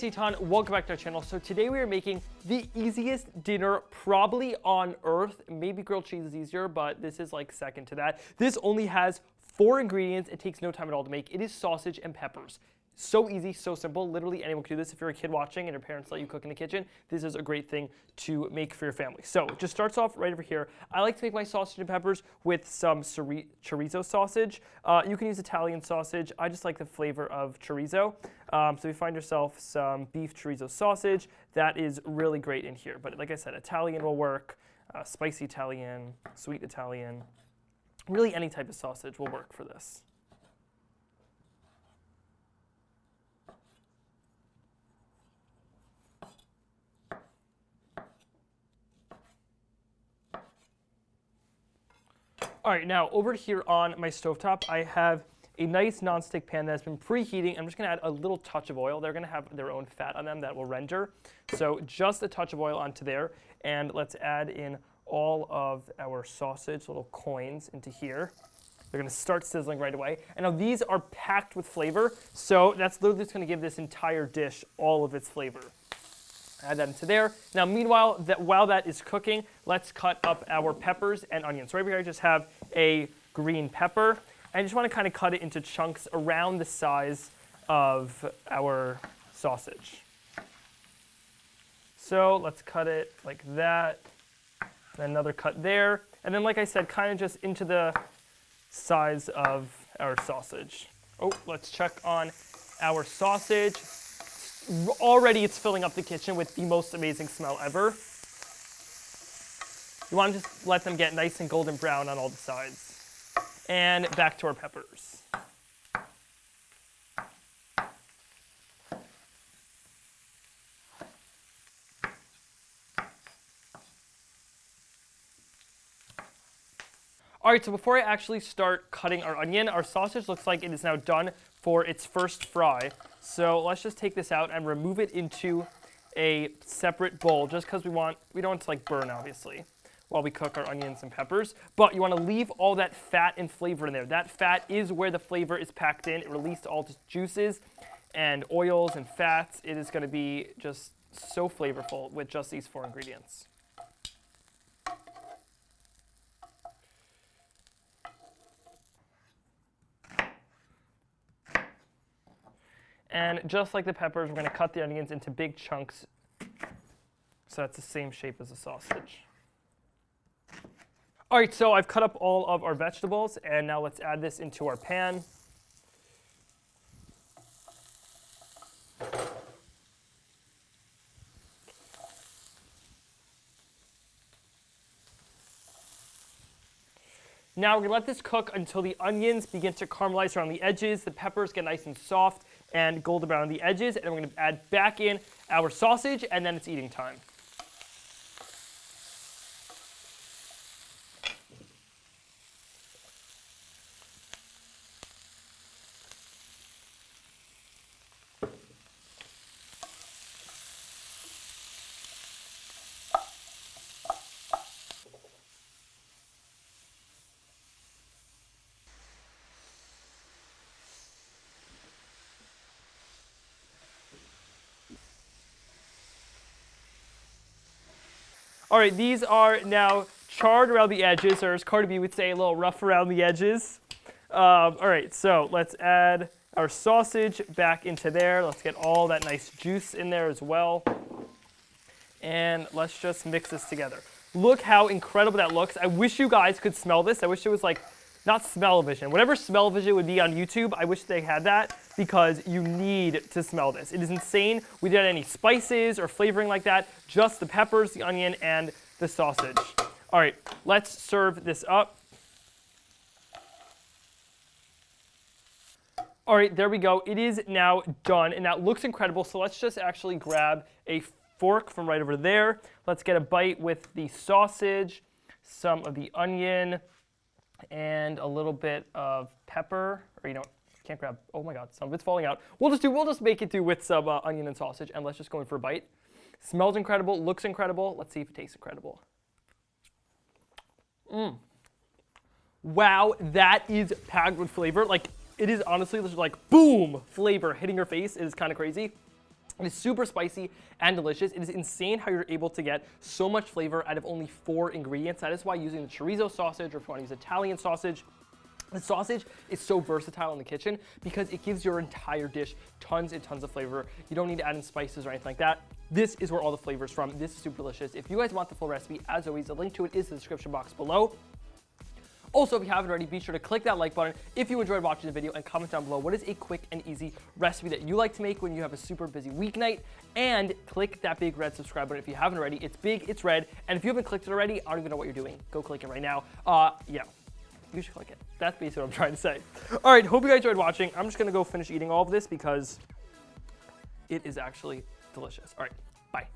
it's Eitan, welcome back to our channel. So today we are making the easiest dinner probably on earth. Maybe grilled cheese is easier, but this is like second to that. This only has 4 ingredients. It takes no time at all to make. It is sausage and peppers. So easy, so simple. Literally anyone can do this. If you're a kid watching and your parents let you cook in the kitchen, this is a great thing to make for your family. So it just starts off right over here. I like to make my sausage and peppers with some chorizo sausage. You can use Italian sausage. I just like the flavor of chorizo. So if you find yourself some beef chorizo sausage, that is really great in here. But like I said, Italian will work, spicy Italian, sweet Italian. Really any type of sausage will work for this. All right, now over here on my stovetop, I have a nice nonstick pan that has been preheating. I'm just gonna add a little touch of oil. They're gonna have their own fat on them that will render. So just a touch of oil onto there. And let's add in all of our sausage, little coins into here. They're gonna start sizzling right away. And now these are packed with flavor. So that's literally just gonna give this entire dish all of its flavor. Add that into there. Now, meanwhile, while that is cooking, let's cut up our peppers and onions. So right here, I just have a green pepper. I just want to kind of cut it into chunks around the size of our sausage. So let's cut it like that. And another cut there. And then, like I said, kind of just into the size of our sausage. Oh, let's check on our sausage. Already it's filling up the kitchen with the most amazing smell ever. You want to just let them get nice and golden brown on all the sides. And back to our peppers. All right, so before I actually start cutting our onion, our sausage looks like it is now done for its first fry. So let's just take this out and remove it into a separate bowl, just because we don't want it to like burn, obviously, while we cook our onions and peppers. But you want to leave all that fat and flavor in there. That fat is where the flavor is packed in. It released all the juices and oils and fats. It is going to be just so flavorful with just these 4 ingredients. And just like the peppers, we're going to cut the onions into big chunks so that's the same shape as the sausage. All right, so I've cut up all of our vegetables, and now let's add this into our pan. Now we're going to let this cook until the onions begin to caramelize around the edges, the peppers get nice and soft and golden brown on the edges, and we're going to add back in our sausage, and then it's eating time. All right, these are now charred around the edges, or as Cardi B would say, a little rough around the edges. All right, so let's add our sausage back into there. Let's get all that nice juice in there as well. And let's just mix this together. Look how incredible that looks. I wish you guys could smell this. I wish it was like, not smell-o-vision. Whatever smell-o-vision would be on YouTube, I wish they had that, because you need to smell this. It is insane. We didn't add any spices or flavoring like that, just the peppers, the onion, and the sausage. All right, let's serve this up. All right, there we go. It is now done, and that looks incredible. So let's just actually grab a fork from right over there. Let's get a bite with the sausage, some of the onion, and a little bit of pepper, or can't grab, oh my God, some of it's falling out. We'll just make it do with some onion and sausage, and let's just go in for a bite. Smells incredible, looks incredible. Let's see if it tastes incredible. Wow, that is packed with flavor. Like, it is honestly just like boom, flavor hitting your face. It is kind of crazy. It is super spicy and delicious. It is insane how you're able to get so much flavor out of only 4 ingredients. That is why using the chorizo sausage, or if you want to use Italian sausage, the sausage is so versatile in the kitchen because it gives your entire dish tons and tons of flavor. You don't need to add in spices or anything like that. This is where all the flavor is from. This is super delicious. If you guys want the full recipe, as always, the link to it is in the description box below. Also, if you haven't already, be sure to click that like button if you enjoyed watching the video, and comment down below what is a quick and easy recipe that you like to make when you have a super busy weeknight. And click that big red subscribe button if you haven't already. It's big, it's red, and if you haven't clicked it already, I don't even know what you're doing. Go click it right now. Yeah, you should click it. That's basically what I'm trying to say. All right, hope you guys enjoyed watching. I'm just gonna go finish eating all of this because it is actually delicious. All right, bye.